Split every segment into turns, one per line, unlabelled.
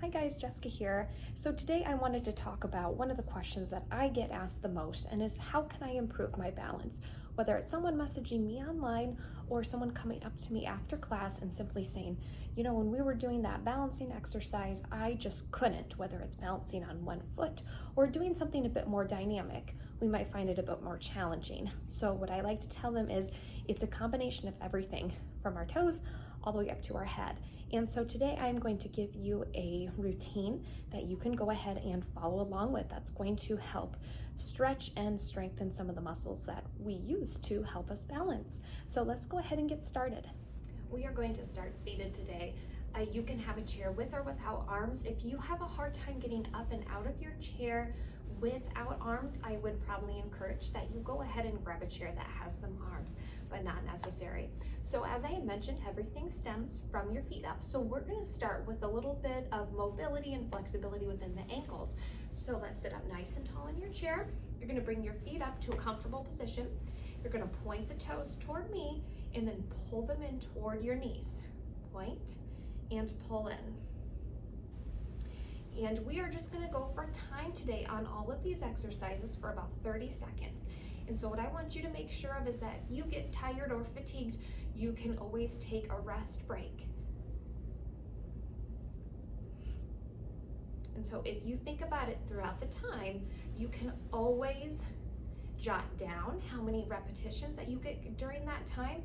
Hi guys, Jessica here. So today I wanted to talk about one of the questions that I get asked the most, and is how can I improve my balance? Whether it's someone messaging me online or someone coming up to me after class and simply saying, you know, when we were doing that balancing exercise, I just couldn't, whether it's balancing on one foot or doing something a bit more dynamic. We might find it a bit more challenging. So what I like to tell them is it's a combination of everything from our toes all the way up to our head. And so today I'm going to give you a routine that you can go ahead and follow along with that's going to help stretch and strengthen some of the muscles that we use to help us balance. So let's go ahead and get started. We are going to start seated today. You can have a chair with or without arms. If you have a hard time getting up and out of your chair without arms, I would probably encourage that you go ahead and grab a chair that has some arms, but not necessary. So as I had mentioned, everything stems from your feet up. So we're gonna start with a little bit of mobility and flexibility within the ankles. So let's sit up nice and tall in your chair. You're gonna bring your feet up to a comfortable position. You're gonna point the toes toward me and then pull them in toward your knees. Point and pull in. And we are just gonna go for time today on all of these exercises for about 30 seconds. And so what I want you to make sure of is that you get tired or fatigued, you can always take a rest break. And so if you think about it throughout the time, you can always jot down how many repetitions that you get during that time,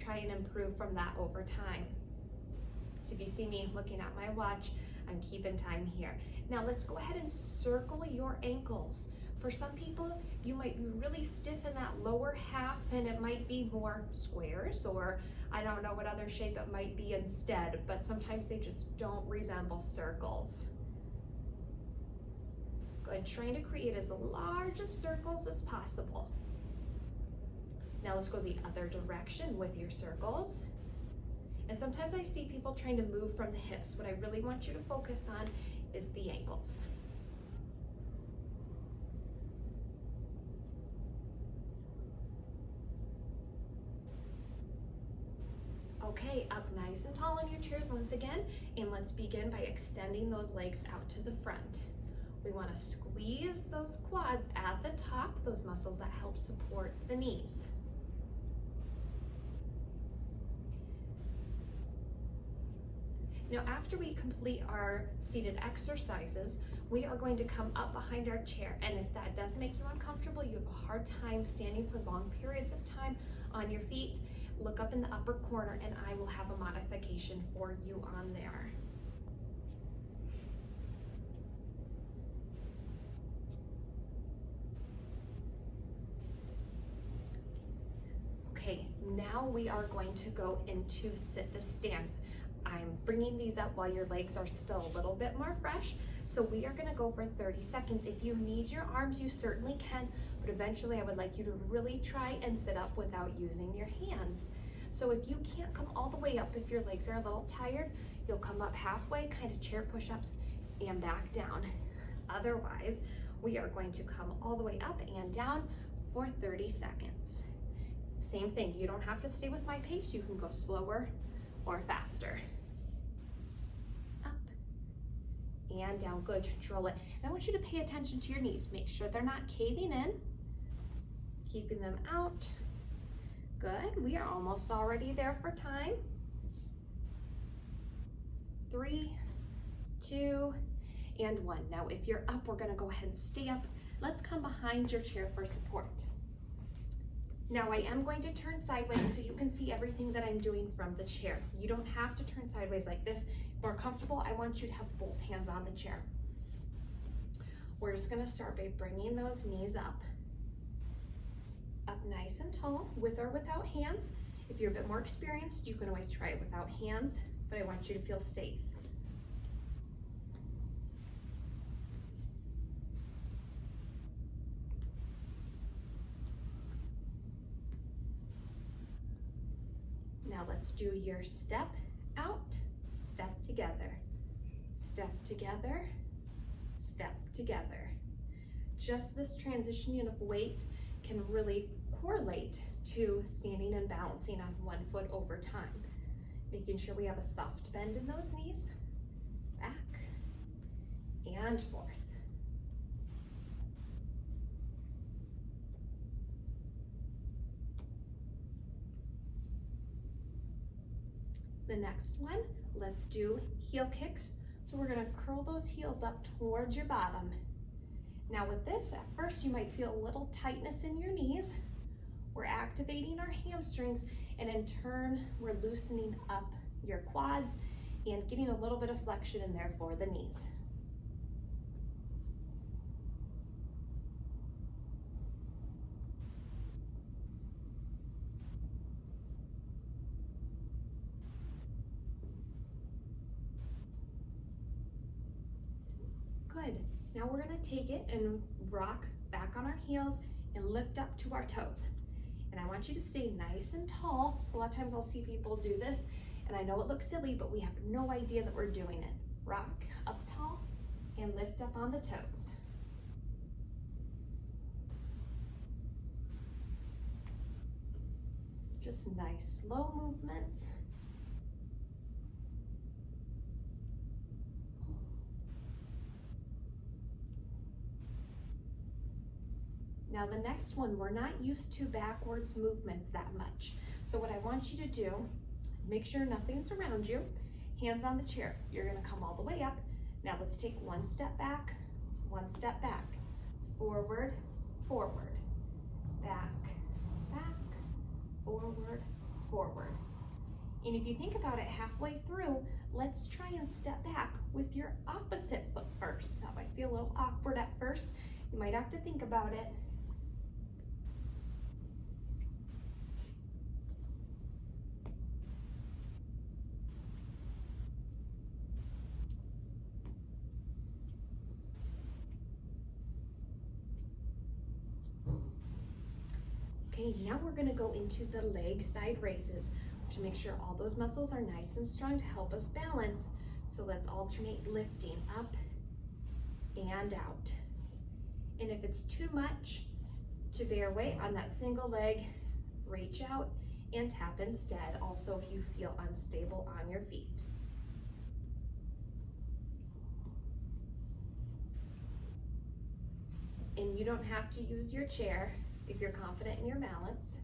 try and improve from that over time. So if you see me looking at my watch, I'm keeping time here. Now let's go ahead and circle your ankles. For some people, you might be really stiff in that lower half and it might be more squares, or I don't know what other shape it might be instead, but sometimes they just don't resemble circles. Good, trying to create as large of circles as possible. Now let's go the other direction with your circles. And sometimes I see people trying to move from the hips. What I really want you to focus on is the ankles. Okay, up nice and tall in your chairs once again, and let's begin by extending those legs out to the front. We want to squeeze those quads at the top, those muscles that help support the knees. Now, after we complete our seated exercises, we are going to come up behind our chair. And if that does make you uncomfortable, you have a hard time standing for long periods of time on your feet, look up in the upper corner and I will have a modification for you on there. Okay, now we are going to go into sit to stands. I'm bringing these up while your legs are still a little bit more fresh. So we are gonna go for 30 seconds. If you need your arms, you certainly can, but eventually I would like you to really try and sit up without using your hands. So if you can't come all the way up, if your legs are a little tired, you'll come up halfway, kind of chair push-ups and back down. Otherwise, we are going to come all the way up and down for 30 seconds. Same thing, you don't have to stay with my pace, you can go slower or faster. And down, good, control it. And I want you to pay attention to your knees. Make sure they're not caving in, keeping them out. Good, we are almost already there for time. 3, 2, and 1. Now if you're up, we're gonna go ahead and stay up. Let's come behind your chair for support. Now I am going to turn sideways so you can see everything that I'm doing from the chair. You don't have to turn sideways like this. If you're comfortable, I want you to have both hands on the chair. We're just gonna start by bringing those knees up. Up nice and tall, with or without hands. If you're a bit more experienced, you can always try it without hands, but I want you to feel safe. Now let's do your step out, step together, step together, step together. Just this transition of weight can really correlate to standing and balancing on one foot over time. Making sure we have a soft bend in those knees, back, and forth. The next one, let's do heel kicks. So we're gonna curl those heels up towards your bottom. Now with this, at first you might feel a little tightness in your knees. We're activating our hamstrings, and in turn, we're loosening up your quads and getting a little bit of flexion in there for the knees. Good. Now we're gonna take it and rock back on our heels and lift up to our toes. And I want you to stay nice and tall. So a lot of times I'll see people do this, and I know it looks silly, but we have no idea that we're doing it. Rock up tall and lift up on the toes. Just nice, slow movements. Now the next one, we're not used to backwards movements that much. So what I want you to do, make sure nothing's around you, hands on the chair. You're gonna come all the way up. Now let's take one step back, forward, forward, back, back, forward, forward. And if you think about it halfway through, let's try and step back with your opposite foot first. That might feel a little awkward at first. You might have to think about it. Okay, now we're gonna go into the leg side raises to make sure all those muscles are nice and strong to help us balance. So let's alternate lifting up and out. And if it's too much to bear weight on that single leg, reach out and tap instead. Also, if you feel unstable on your feet. And you don't have to use your chair if you're confident in your balance.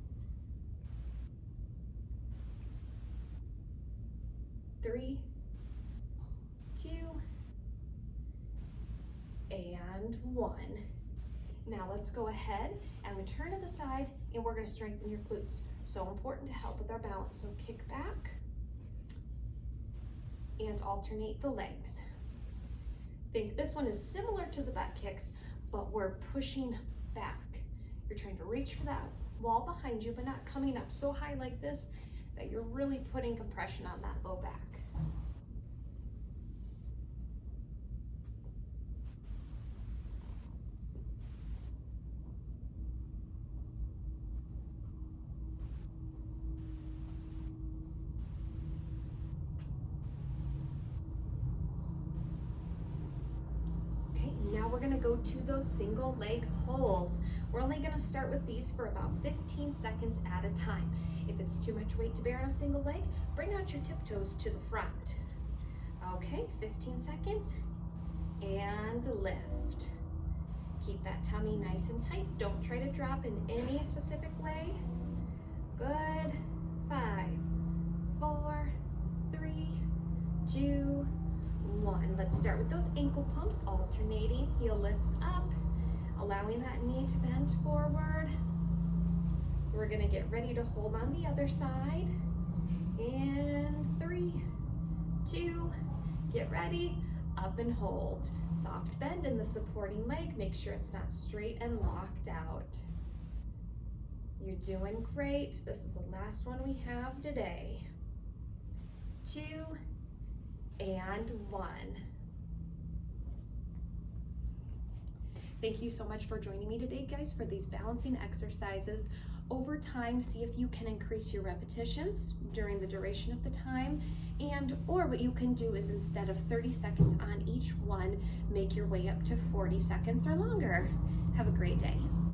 3, 2, and 1. Now let's go ahead and we turn to the side, and we're going to strengthen your glutes. So important to help with our balance. So kick back and alternate the legs. Think this one is similar to the butt kicks, but we're pushing back. You're trying to reach for that wall behind you, but not coming up so high like this that you're really putting compression on that low back. Okay, now we're gonna go to those single leg holds. We're only gonna start with these for about 15 seconds at a time. If it's too much weight to bear on a single leg, bring out your tiptoes to the front. Okay, 15 seconds, and lift. Keep that tummy nice and tight. Don't try to drop in any specific way. Good. 5, 4, 3, 2, 1. Let's start with those ankle pumps, alternating, heel lifts up, allowing that knee to bend forward. We're gonna get ready to hold on the other side. And 3, 2, get ready, up and hold. Soft bend in the supporting leg. Make sure it's not straight and locked out. You're doing great. This is the last one we have today. 2, and 1. Thank you so much for joining me today, guys, for these balancing exercises. Over time, see if you can increase your repetitions during the duration of the time, or what you can do is instead of 30 seconds on each one, make your way up to 40 seconds or longer. Have a great day.